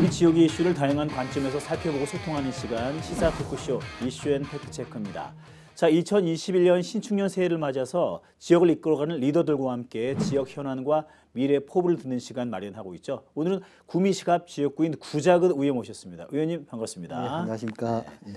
우리 지역의 이슈를 다양한 관점에서 살펴보고 소통하는 시간 시사 토크쇼 이슈앤팩트체크입니다. 자, 2021년 신축년 새해를 맞아서 지역을 이끌어가는 리더들과 함께 지역 현안과 미래 포부를 듣는 시간 마련하고 있죠. 오늘은 구미시갑 지역구인 구자근 의원 모셨습니다. 의원님 반갑습니다. 네, 안녕하십니까. 네.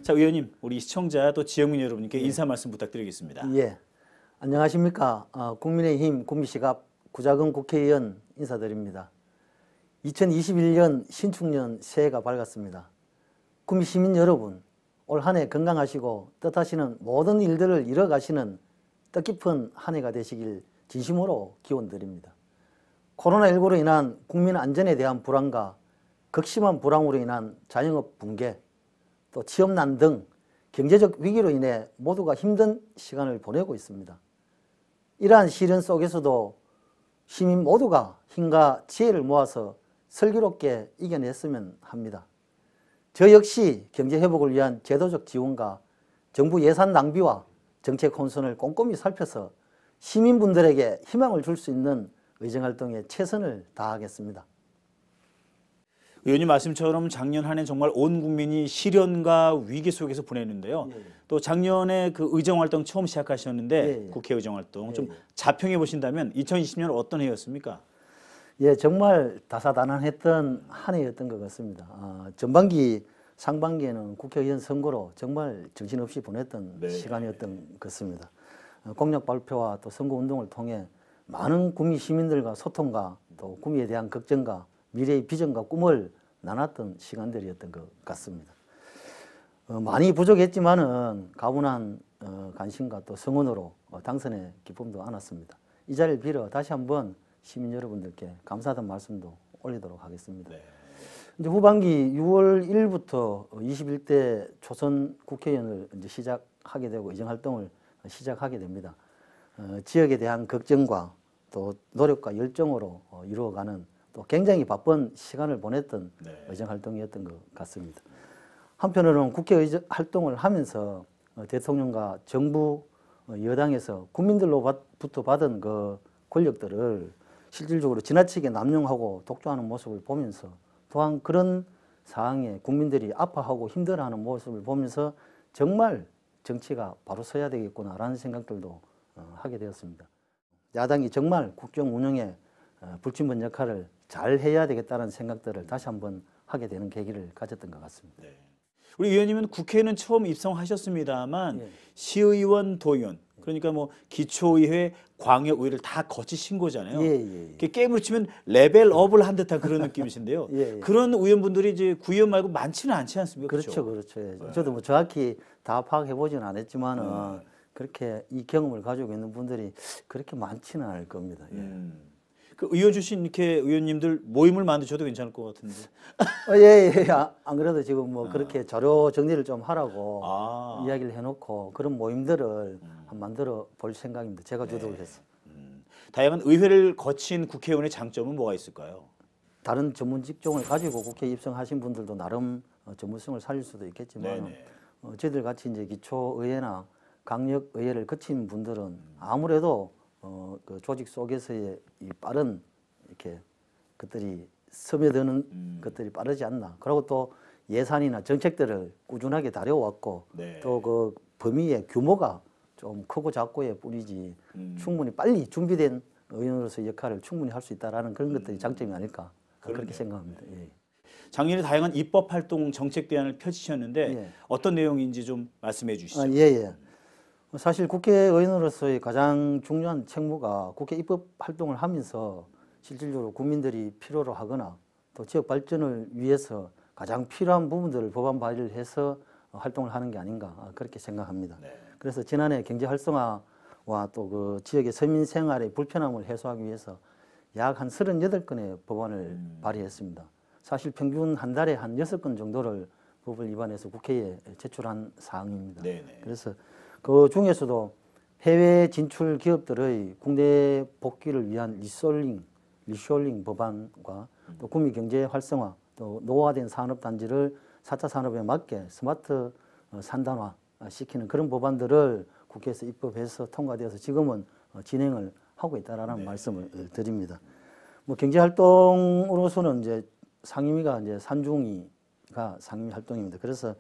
자, 의원님, 우리 시청자 또 지역민 여러분께 인사 말씀 부탁드리겠습니다. 예, 안녕하십니까. 국민의힘 구미시갑 구자근 국회의원 인사드립니다. 2021년 신축년 새해가 밝았습니다. 구미 시민 여러분, 올 한 해 건강하시고 뜻하시는 모든 일들을 이뤄가시는 뜻깊은 한 해가 되시길 진심으로 기원드립니다. 코로나19로 인한 국민 안전에 대한 불안과 극심한 불황으로 인한 자영업 붕괴, 또 취업난 등 경제적 위기로 인해 모두가 힘든 시간을 보내고 있습니다. 이러한 시련 속에서도 시민 모두가 힘과 지혜를 모아서 슬기롭게 이겨냈으면 합니다. 저 역시 경제 회복을 위한 제도적 지원과 정부 예산 낭비와 정책 혼선을 꼼꼼히 살펴서 시민분들에게 희망을 줄 수 있는 의정활동에 최선을 다하겠습니다. 의원님 말씀처럼 작년 한 해 정말 온 국민이 시련과 위기 속에서 보냈는데요. 또 작년에 그 의정활동 처음 시작하셨는데 국회 의정활동 좀 자평해 보신다면 2020년 어떤 해였습니까? 예, 정말 다사다난했던 한 해였던 것 같습니다. 전반기, 상반기에는 국회의원 선거로 정말 정신없이 보냈던 시간이었던 것 같습니다. 공약 발표와 또 선거운동을 통해 많은 구미 시민들과 소통과 또 구미에 대한 걱정과 미래의 비전과 꿈을 나눴던 시간들이었던 것 같습니다. 많이 부족했지만은 가분한 관심과 또 성원으로 당선의 기쁨도 안았습니다. 이 자리를 빌어 다시 한번 시민 여러분들께 감사하다는 말씀도 올리도록 하겠습니다. 이제 후반기 6월 1일부터 21대 초선 국회의원을 이제 시작하게 되고 의정활동을 시작하게 됩니다. 지역에 대한 걱정과 또 노력과 열정으로 이루어가는 또 굉장히 바쁜 시간을 보냈던 의정활동이었던 것 같습니다. 한편으로는 국회 활동을 하면서 대통령과 정부 여당에서 국민들로부터 받은 그 권력들을 실질적으로 지나치게 남용하고 독점하는 모습을 보면서 또한 그런 상황에 국민들이 아파하고 힘들어하는 모습을 보면서 정말 정치가 바로 서야 되겠구나라는 생각들도 하게 되었습니다. 야당이 정말 국정 운영에 불침번 역할을 잘 해야 되겠다는 생각들을 다시 한번 하게 되는 계기를 가졌던 것 같습니다. 우리 의원님은 국회에는 처음 입성하셨습니다만 시의원, 도의원 그러니까 뭐 기초의회, 광역의회를 다 거치신 거잖아요. 게임으로 치면 레벨업을 한 듯한 그런 느낌이신데요. 그런 의원분들이 이제 구의원 말고 많지는 않지 않습니까? 그렇죠. 저도 뭐 정확히 다 파악해 보지는 않았지만은 그렇게 이 경험을 가지고 있는 분들이 그렇게 많지는 않을 겁니다. 그 의원 출신 이렇게 의원님들 모임을 만드셔도 괜찮을 것 같은데. 안 그래도 지금 뭐 그렇게 자료 정리를 좀 하라고 이야기를 해놓고 그런 모임들을 한번 만들어 볼 생각입니다. 제가 주도를 했어요. 다양한 의회를 거친 국회의원의 장점은 뭐가 있을까요? 다른 전문 직종을 가지고 국회에 입성하신 분들도 나름 전문성을 살릴 수도 있겠지만 저희들 같이 이제 기초의회나 강력의회를 거친 분들은 아무래도 그 조직 속에서의 이 빠른 이렇게 것들이 스며드는 것들이 빠르지 않나. 그리고 또 예산이나 정책들을 꾸준하게 다려왔고 또 그 범위의 규모가 좀 크고 작고의 뿐이지 충분히 빨리 준비된 의원으로서의 역할을 충분히 할 수 있다라는 그런 것들이 장점이 아닐까 그렇게 생각합니다. 작년에 다양한 입법 활동 정책 대안을 펼치셨는데 어떤 내용인지 좀 말씀해 주시죠. 사실 국회의원으로서의 가장 중요한 책무가 국회 입법 활동을 하면서 실질적으로 국민들이 필요로 하거나 또 지역 발전을 위해서 가장 필요한 부분들을 법안 발의를 해서 활동을 하는 게 아닌가 그렇게 생각합니다. 그래서 지난해 경제 활성화와 또 그 지역의 서민 생활의 불편함을 해소하기 위해서 약 한 38건의 법안을 발의했습니다. 사실 평균 한 달에 한 6건 정도를 법을 위반해서 국회에 제출한 사항입니다. 그래서 그 중에서도 해외 진출 기업들의 국내 복귀를 위한 리쇼링 법안과 또 구미 경제 활성화, 또 노후화된 산업 단지를 4차 산업에 맞게 스마트 산단화 시키는 그런 법안들을 국회에서 입법해서 통과되어서 지금은 진행을 하고 있다라는 말씀을 드립니다. 뭐 경제 활동으로서는 이제 상임위가 이제 산중위가 상임위 활동입니다. 그래서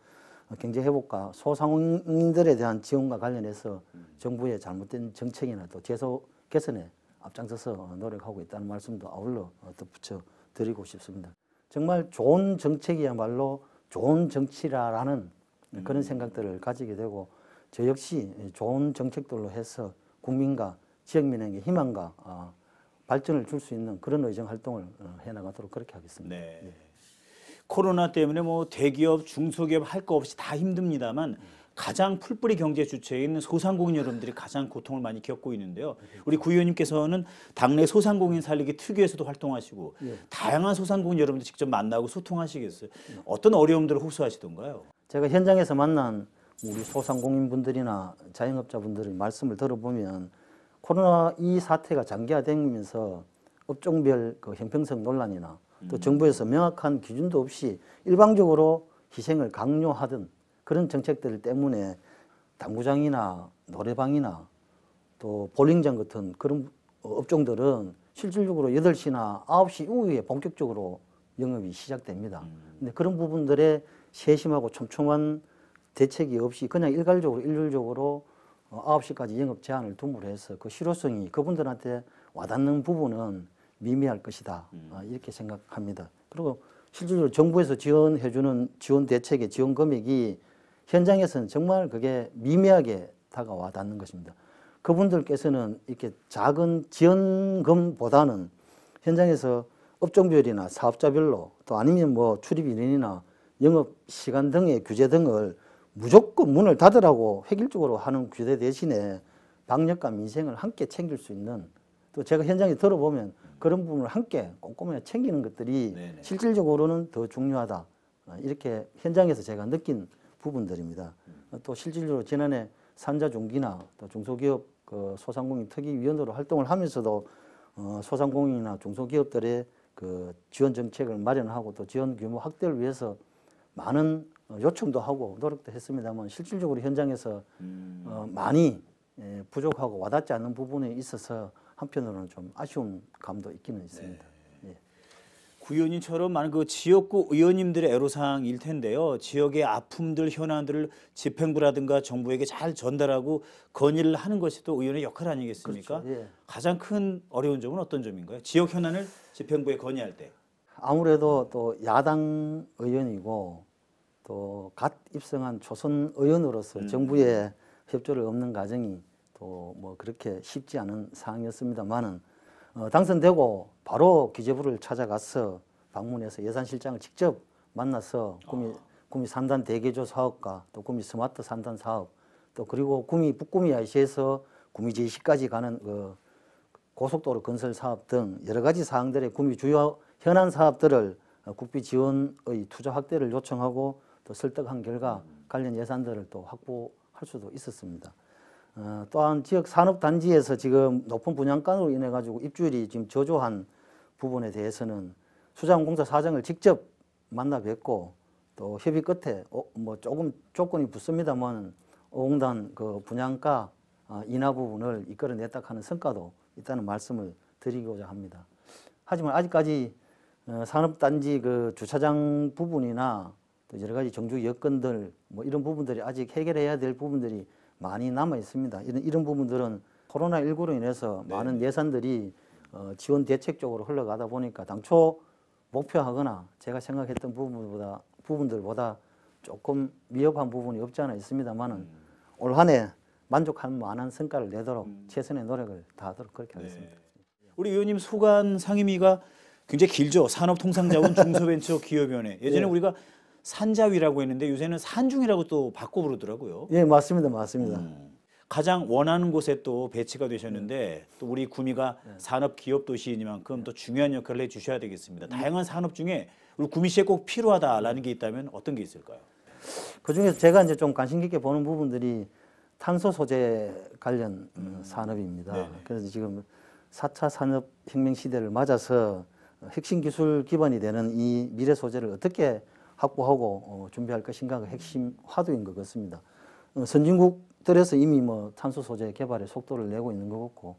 경제 회복과 소상공인들에 대한 지원과 관련해서 정부의 잘못된 정책이나 또 제도 개선에 앞장서서 노력하고 있다는 말씀도 아울러 덧붙여 드리고 싶습니다. 정말 좋은 정책이야말로 좋은 정치라는 그런 생각들을 가지게 되고 저 역시 좋은 정책들로 해서 국민과 지역민에게 희망과 발전을 줄 수 있는 그런 의정 활동을 해나가도록 그렇게 하겠습니다. 네. 예. 코로나 때문에 뭐 대기업, 중소기업 할 거 없이 다 힘듭니다만 가장 풀뿌리 경제 주체인 소상공인 여러분들이 가장 고통을 많이 겪고 있는데요. 우리 구 의원님께서는 당내 소상공인 살리기 특위에서도 활동하시고 다양한 소상공인 여러분들 직접 만나고 소통하시겠어요. 어떤 어려움들을 호소하시던가요? 제가 현장에서 만난 우리 소상공인 분들이나 자영업자분들의 말씀을 들어보면 코로나 이 사태가 장기화되면서 업종별 그 형평성 논란이나 또 정부에서 명확한 기준도 없이 일방적으로 희생을 강요하던 그런 정책들 때문에 당구장이나 노래방이나 또 볼링장 같은 그런 업종들은 실질적으로 8시나 9시 이후에 본격적으로 영업이 시작됩니다. 근데 그런 부분들에 세심하고 촘촘한 대책이 없이 그냥 일률적으로 9시까지 영업 제한을 둠으로 해서 그 실효성이 그분들한테 와닿는 부분은 미미할 것이다. 이렇게 생각합니다. 그리고 실질적으로 정부에서 지원해주는 지원 대책의 지원 금액이 현장에서는 정말 그게 미미하게 다가와 닿는 것입니다. 그분들께서는 이렇게 작은 지원금보다는 현장에서 업종별이나 사업자별로 또 아니면 뭐 출입 인원이나 영업 시간 등의 규제 등을 무조건 문을 닫으라고 획일적으로 하는 규제 대신에 방역과 민생을 함께 챙길 수 있는 또 제가 현장에 들어보면 그런 부분을 함께 꼼꼼하게 챙기는 것들이 네네. 실질적으로는 더 중요하다. 이렇게 현장에서 제가 느낀 부분들입니다. 또 실질적으로 지난해 산자중기나 또 중소기업 그 소상공인 특위위원으로 활동을 하면서도 소상공인이나 중소기업들의 그 지원 정책을 마련하고 또 지원 규모 확대를 위해서 많은 요청도 하고 노력도 했습니다만 실질적으로 현장에서 많이 부족하고 와닿지 않는 부분에 있어서 한편으로는 좀 아쉬운 감도 있기는 있습니다. 예. 구 의원님처럼 많은 그 지역구 의원님들의 애로사항일 텐데요. 지역의 아픔들, 현안들을 집행부라든가 정부에게 잘 전달하고 건의를 하는 것이 또 의원의 역할 아니겠습니까? 그렇죠. 예. 가장 큰 어려운 점은 어떤 점인가요? 지역 현안을 집행부에 건의할 때. 아무래도 또 야당 의원이고 또 갓 입성한 초선 의원으로서 정부의 협조를 얻는 과정이 또 뭐 그렇게 쉽지 않은 상황이었습니다만은 당선되고 바로 기재부를 찾아가서 방문해서 예산실장을 직접 만나서 구미 산단 대개조 사업과 또 구미 스마트 산단 사업 또 그리고 구미 북구미 IC에서 구미 제시까지 가는 그 고속도로 건설 사업 등 여러 가지 사항들의 구미 주요 현안 사업들을 국비 지원의 투자 확대를 요청하고 또 설득한 결과 관련 예산들을 또 확보할 수도 있었습니다. 또한 지역 산업단지에서 지금 높은 분양가로 인해 가지고 입주율이 지금 저조한 부분에 대해서는 수자원공사 사장을 직접 만나 뵙고 또 협의 끝에 뭐 조금 조건이 붙습니다만 5공단 그 분양가 인하 부분을 이끌어냈다 하는 성과도 있다는 말씀을 드리고자 합니다. 하지만 아직까지 산업단지 그 주차장 부분이나 또 여러 가지 정주 여건들 뭐 이런 부분들이 아직 해결해야 될 부분들이 많이 남아 있습니다. 이런 부분들은 코로나19로 인해서 많은 예산들이 지원 대책 쪽으로 흘러가다 보니까 당초 목표하거나 제가 생각했던 부분들보다 조금 미흡한 부분이 없지 않아 있습니다만은 올 한 해 만족할 만한 성과를 내도록 최선의 노력을 다하도록 그렇게 하겠습니다. 우리 의원님 소관 상임위가 굉장히 길죠. 산업통상자원 중소벤처기업위원회. 예전에 우리가 산자위라고 했는데 요새는 산중이라고 또 바꿔 부르더라고요. 예, 맞습니다. 맞습니다. 가장 원하는 곳에 또 배치가 되셨는데 또 우리 구미가 산업 기업 도시이니만큼 또 중요한 역할을 해주셔야 되겠습니다. 다양한 산업 중에 우리 구미시에 꼭 필요하다라는 게 있다면 어떤 게 있을까요? 그 중에서 제가 이제 좀 관심 깊게 보는 부분들이 탄소 소재 관련 산업입니다. 네네. 그래서 지금 4차 산업혁명 시대를 맞아서 핵심 기술 기반이 되는 이 미래 소재를 어떻게 확보하고 준비할 것인가가 핵심 화두인 것 같습니다. 선진국들에서 이미 뭐 탄소 소재 개발에 속도를 내고 있는 것 같고,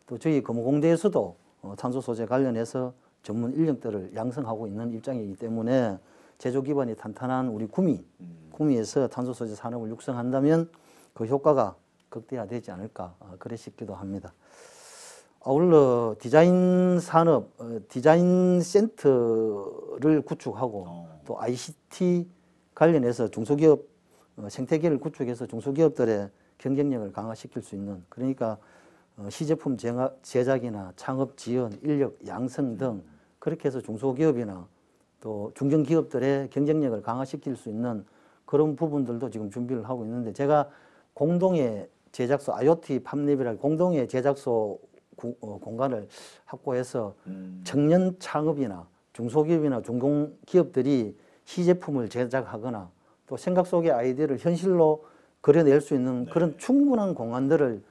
또 저희 금호공대에서도 탄소 소재 관련해서 전문 인력들을 양성하고 있는 입장이기 때문에 제조 기반이 탄탄한 우리 구미에서 탄소 소재 산업을 육성한다면 그 효과가 극대화되지 않을까 그래 싶기도 합니다. 아울러 디자인 산업, 디자인 센터를 구축하고 또 ICT 관련해서 중소기업 생태계를 구축해서 중소기업들의 경쟁력을 강화시킬 수 있는, 그러니까 시제품 제작이나 창업 지원, 인력 양성 등 그렇게 해서 중소기업이나 또 중견기업들의 경쟁력을 강화시킬 수 있는 그런 부분들도 지금 준비를 하고 있는데, 제가 공동의 제작소, IoT 팜랩이라는 공동의 제작소 공간을 확보해서 청년 창업이나 중소기업이나 중공기업들이 시제품을 제작하거나 또 생각 속의 아이디어를 현실로 그려낼 수 있는 그런 충분한 공간들을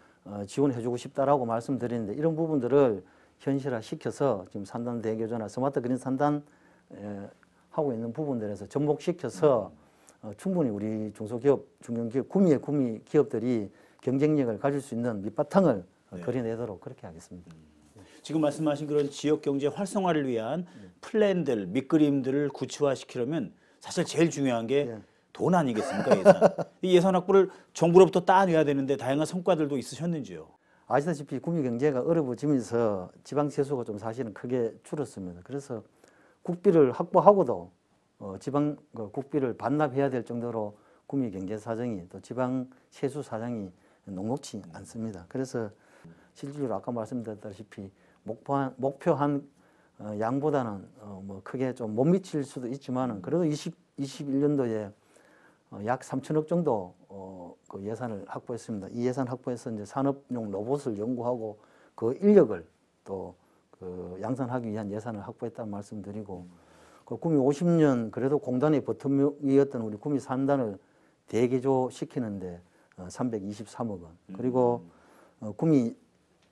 지원해주고 싶다라고 말씀드리는데, 이런 부분들을 현실화시켜서 지금 산단 대교조나 스마트 그린 산단 하고 있는 부분들에서 접목시켜서 충분히 우리 중소기업, 중견기업, 구미 기업들이 경쟁력을 가질 수 있는 밑바탕을 그려내도록 그렇게 하겠습니다. 지금 말씀하신 그런 지역 경제 활성화를 위한 플랜들, 밑그림들을 구체화시키려면 사실 제일 중요한 게 돈 아니겠습니까? 예산. 이 예산 확보를 정부로부터 따내야 되는데 다양한 성과들도 있으셨는지요? 아시다시피 구미 경제가 어려워지면서 지방 세수가 좀 사실은 크게 줄었습니다. 그래서 국비를 확보하고도 지방 국비를 반납해야 될 정도로 구미 경제 사정이 또 지방 세수 사정이 녹록치 않습니다. 그래서 실질적으로 아까 말씀드렸다시피 목표한 양보다는 뭐 크게 좀 못 미칠 수도 있지만은 그래도 21년도에 약 3천억 정도 그 예산을 확보했습니다. 이 예산 확보해서 이제 산업용 로봇을 연구하고 그 인력을 또 그 양산하기 위한 예산을 확보했다는 말씀드리고, 그 구미 50년 그래도 공단의 버텀이었던 우리 구미 산단을 대개조 시키는데 323억 원, 그리고 구미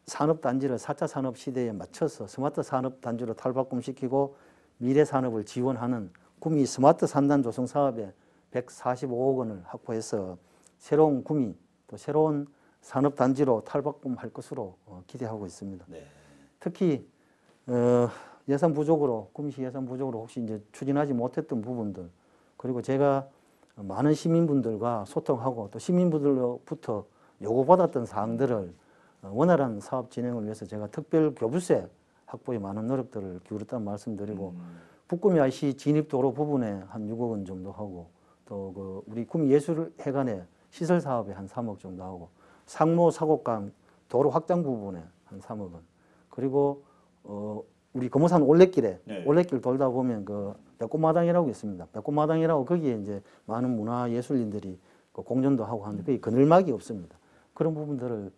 산업단지를 4차 산업 시대에 맞춰서 스마트 산업단지로 탈바꿈시키고 미래 산업을 지원하는 구미 스마트 산단 조성 사업에 145억 원을 확보해서 새로운 구미 또 새로운 산업단지로 탈바꿈할 것으로 기대하고 있습니다. 네. 특히 예산 부족으로, 구미시 예산 부족으로 혹시 이제 추진하지 못했던 부분들, 그리고 제가 많은 시민분들과 소통하고 또 시민분들로부터 요구받았던 사항들을 원활한 사업 진행을 위해서 제가 특별 교부세 확보에 많은 노력들을 기울였다는 말씀드리고, 북구미 IC 진입도로 부분에 한 6억 원 정도 하고, 또 그 우리 구미 예술회관의 시설 사업에 한 3억 정도 하고, 상모 사곡강 도로 확장 부분에 한 3억 원, 그리고 우리 금호산 올레길에 올레길 돌다 보면 그 백꽃마당이라고 있습니다. 백꽃마당이라고 거기에 이제 많은 문화예술인들이 그 공연도 하고 하는데 거기 그늘막이 없습니다. 그런 부분들을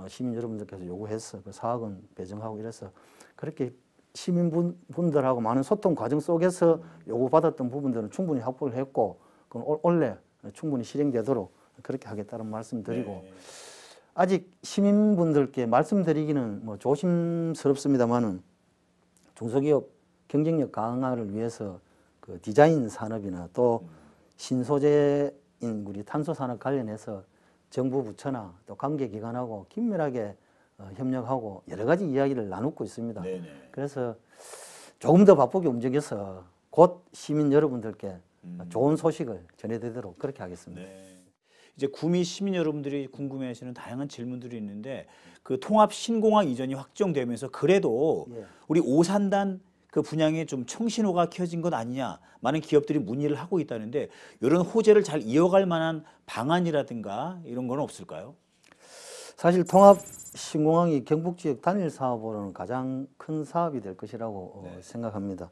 시민 여러분들께서 요구해서 그 4억 원 배정하고 이래서 그렇게 시민분들하고 많은 소통 과정 속에서 요구받았던 부분들은 충분히 확보를 했고, 그건 원래 충분히 실행되도록 그렇게 하겠다는 말씀드리고, 아직 시민분들께 말씀드리기는 뭐 조심스럽습니다만은 중소기업 경쟁력 강화를 위해서 그 디자인 산업이나 또 신소재인 우리 탄소 산업 관련해서 정부 부처나 또 관계기관하고 긴밀하게 협력하고 여러 가지 이야기를 나누고 있습니다. 네네. 그래서 조금 더 바쁘게 움직여서 곧 시민 여러분들께 좋은 소식을 전해드리도록 그렇게 하겠습니다. 네. 이제 구미 시민 여러분들이 궁금해하시는 다양한 질문들이 있는데, 그 통합 신공항 이전이 확정되면서 그래도 우리 오산단 그 분양에 좀 청신호가 켜진 것 아니냐, 많은 기업들이 문의를 하고 있다는데 이런 호재를 잘 이어갈 만한 방안이라든가 이런 건 없을까요? 사실 통합 신공항이 경북 지역 단일 사업으로는 가장 큰 사업이 될 것이라고 생각합니다.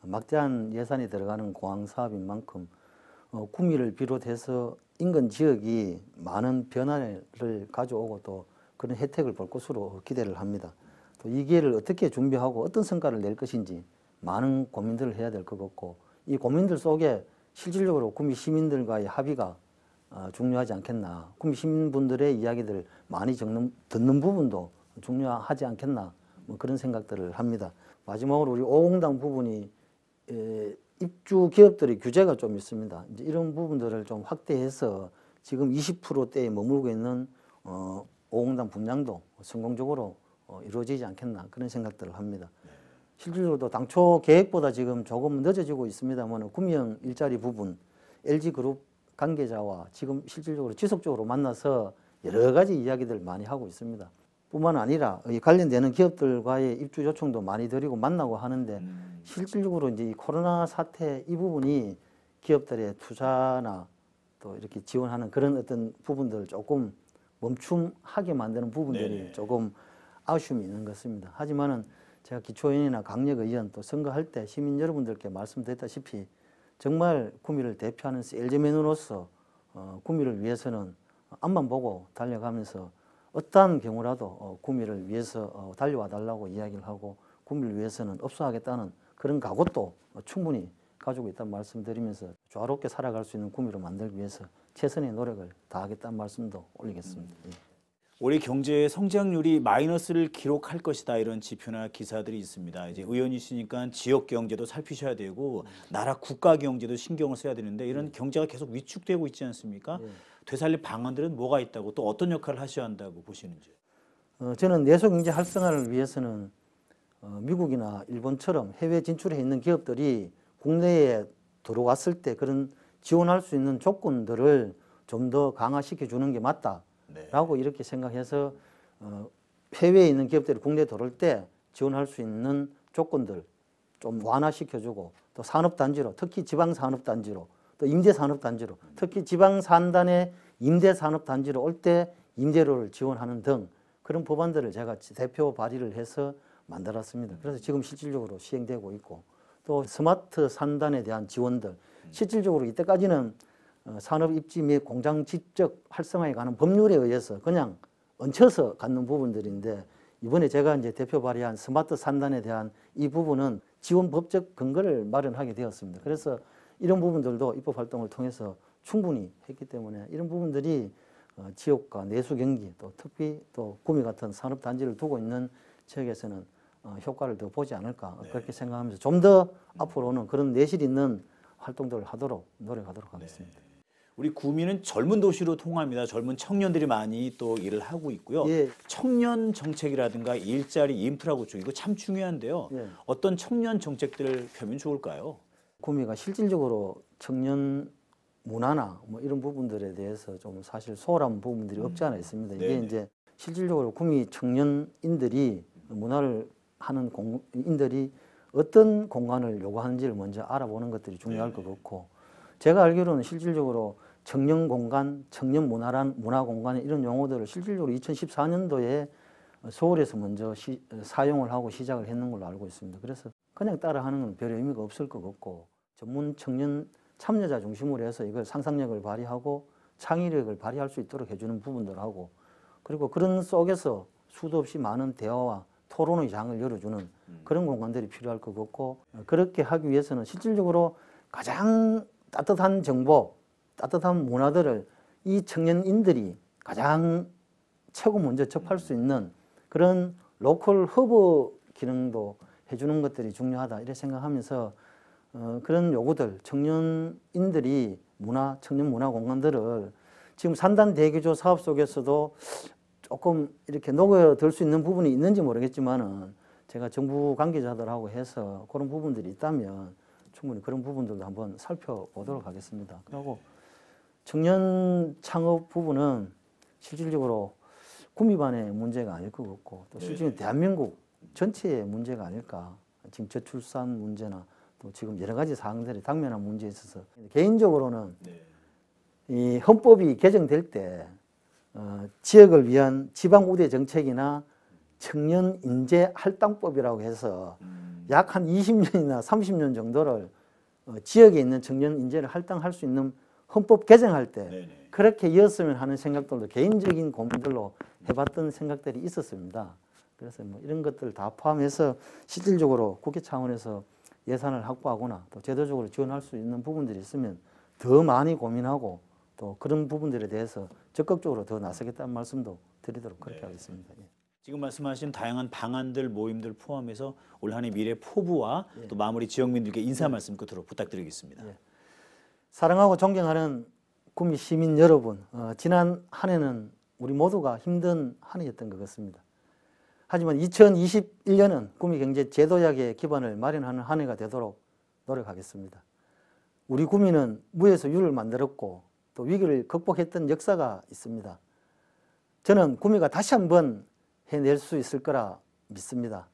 막대한 예산이 들어가는 공항 사업인 만큼 구미를 비롯해서 인근 지역이 많은 변화를 가져오고 또 그런 혜택을 볼 것으로 기대를 합니다. 또 이 기회를 어떻게 준비하고 어떤 성과를 낼 것인지 많은 고민들을 해야 될 것 같고, 이 고민들 속에 실질적으로 구미 시민들과의 합의가 중요하지 않겠나. 구미 시민분들의 이야기들 많이 듣는 부분도 중요하지 않겠나. 뭐 그런 생각들을 합니다. 마지막으로 우리 오공당 부분이 입주 기업들의 규제가 좀 있습니다. 이제 이런 부분들을 좀 확대해서 지금 20%대에 머물고 있는 오공당 분양도 성공적으로 이루어지지 않겠나 그런 생각들을 합니다. 실질적으로 당초 계획보다 지금 조금 늦어지고 있습니다만 구미형 일자리 부분 LG그룹 관계자와 지금 실질적으로 지속적으로 만나서 여러 가지 이야기들 많이 하고 있습니다. 뿐만 아니라 이 관련되는 기업들과의 입주 요청도 많이 드리고 만나고 하는데 실질적으로 이제 이 코로나 사태 이 부분이 기업들의 투자나 또 이렇게 지원하는 그런 어떤 부분들을 조금 멈춤하게 만드는 부분들이 네네. 조금 아쉬움이 있는 것 같습니다. 하지만은 제가 기초의원이나 강력의원 또 선거할 때 시민 여러분들께 말씀드렸다시피 정말 구미를 대표하는 셀즈맨으로서 구미를 위해서는 앞만 보고 달려가면서 어떠한 경우라도 구미를 위해서 달려와 달라고 이야기를 하고 구미를 위해서는 업소하겠다는 그런 각오도 충분히 가지고 있다는 말씀드리면서 조화롭게 살아갈 수 있는 구미로 만들기 위해서 최선의 노력을 다하겠다는 말씀도 올리겠습니다. 예. 올해 경제 성장률이 마이너스를 기록할 것이다 이런 지표나 기사들이 있습니다. 이제 의원이시니까 지역 경제도 살피셔야 되고 나라 국가 경제도 신경을 써야 되는데 이런 경제가 계속 위축되고 있지 않습니까? 되살릴 방안들은 뭐가 있다고 또 어떤 역할을 하셔야 한다고 보시는지? 저는 내수 경제 활성화를 위해서는 미국이나 일본처럼 해외 진출해 있는 기업들이 국내에 들어왔을 때 그런 지원할 수 있는 조건들을 좀 더 강화시켜 주는 게 맞다라고 이렇게 생각해서 해외에 있는 기업들이 국내에 들어올 때 지원할 수 있는 조건들 좀 완화시켜주고 또 산업단지로 특히 지방산업단지로 또 임대산업단지로 특히 지방산단의 임대산업단지로 올 때 임대료를 지원하는 등 그런 법안들을 제가 대표 발의를 해서 만들었습니다. 그래서 지금 실질적으로 시행되고 있고 또 스마트 산단에 대한 지원들 실질적으로 이때까지는 산업 입지 및 공장 지적 활성화에 관한 법률에 의해서 그냥 얹혀서 갖는 부분들인데 이번에 제가 이제 대표 발의한 스마트 산단에 대한 이 부분은 지원 법적 근거를 마련하게 되었습니다. 그래서 이런 부분들도 입법 활동을 통해서 충분히 했기 때문에 이런 부분들이 지역과 내수 경기 또 특히 또 구미 같은 산업 단지를 두고 있는 지역에서는 효과를 더 보지 않을까 그렇게 생각하면서 좀 더 앞으로는 그런 내실 있는 활동들을 하도록 노력하도록 하겠습니다. 우리 구미는 젊은 도시로 통합니다. 젊은 청년들이 많이 또 일을 하고 있고요. 예. 청년 정책이라든가 일자리 인프라 구축 이거 참 중요한데요. 예. 어떤 청년 정책들을 펴면 좋을까요? 구미가 실질적으로 청년 문화나 뭐 이런 부분들에 대해서 좀 사실 소홀한 부분들이 없지 않아 있습니다. 이게 네네. 이제 실질적으로 구미 청년인들이 문화를 하는 인들이 어떤 공간을 요구하는지를 먼저 알아보는 것들이 중요할 것 같고 제가 알기로는 실질적으로 청년 공간, 청년 문화 공간 이런 용어들을 실질적으로 2014년도에 서울에서 먼저 사용을 하고 시작을 했는 걸로 알고 있습니다. 그래서 그냥 따라하는 건 별 의미가 없을 것 같고 전문 청년 참여자 중심으로 해서 이걸 상상력을 발휘하고 창의력을 발휘할 수 있도록 해주는 부분들하고 그리고 그런 속에서 수도 없이 많은 대화와 토론의 장을 열어주는 그런 공간들이 필요할 것 같고 그렇게 하기 위해서는 실질적으로 가장 따뜻한 정보, 따뜻한 문화들을 이 청년인들이 가장 최고 먼저 접할 수 있는 그런 로컬 허브 기능도 해주는 것들이 중요하다 이렇게 생각하면서 그런 요구들, 청년인들이 청년 문화 공간들을 지금 산단 대기조 사업 속에서도 조금 이렇게 녹여들 수 있는 부분이 있는지 모르겠지만은 제가 정부 관계자들하고 해서 그런 부분들이 있다면 충분히 그런 부분들도 한번 살펴보도록 하겠습니다. 그리고 청년 창업 부분은 실질적으로 구미반의 문제가 아닐 것 같고 또 실질적으로 대한민국 전체의 문제가 아닐까. 지금 저출산 문제나 또 지금 여러 가지 사항들이 당면한 문제에 있어서 개인적으로는 이 헌법이 개정될 때 지역을 위한 지방우대 정책이나 청년 인재 할당법이라고 해서 약 한 20년이나 30년 정도를 지역에 있는 청년 인재를 할당할 수 있는 헌법 개정할 때 그렇게 이었으면 하는 생각들도 개인적인 고민들로 해봤던 생각들이 있었습니다. 그래서 뭐 이런 것들 다 포함해서 실질적으로 국회 차원에서 예산을 확보하거나 또 제도적으로 지원할 수 있는 부분들이 있으면 더 많이 고민하고 또 또 그런 부분들에 대해서 적극적으로 더 나서겠다는 말씀도 드리도록 그렇게 하겠습니다. 예. 지금 말씀하신 다양한 방안들, 모임들 포함해서 올 한해 미래 포부와 또 마무리 지역민들께 인사 말씀 끝으로 부탁드리겠습니다. 사랑하고 존경하는 구미 시민 여러분, 지난 한 해는 우리 모두가 힘든 한 해였던 것 같습니다. 하지만 2021년은 구미 경제 제도약의 기반을 마련하는 한 해가 되도록 노력하겠습니다. 우리 구미는 무에서 유를 만들었고 또 위기를 극복했던 역사가 있습니다. 저는 구미가 다시 한번 해낼 수 있을 거라 믿습니다.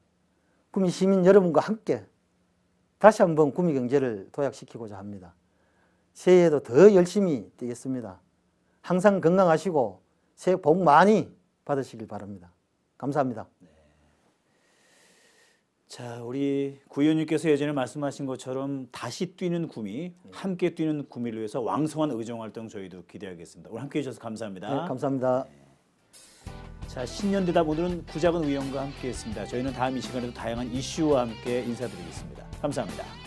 구미 시민 여러분과 함께 다시 한번 구미 경제를 도약시키고자 합니다. 새해에도 더 열심히 뛰겠습니다. 항상 건강하시고 새해 복 많이 받으시길 바랍니다. 감사합니다. 자, 우리 구 의원님께서 예전에 말씀하신 것처럼 다시 뛰는 구미, 함께 뛰는 구미를 위해서 왕성한 의정활동 저희도 기대하겠습니다. 오늘 함께해 주셔서 감사합니다. 네, 감사합니다. 자, 신년대답 오늘은 구자근 의원과 함께했습니다. 저희는 다음 이 시간에도 다양한 이슈와 함께 인사드리겠습니다. 감사합니다.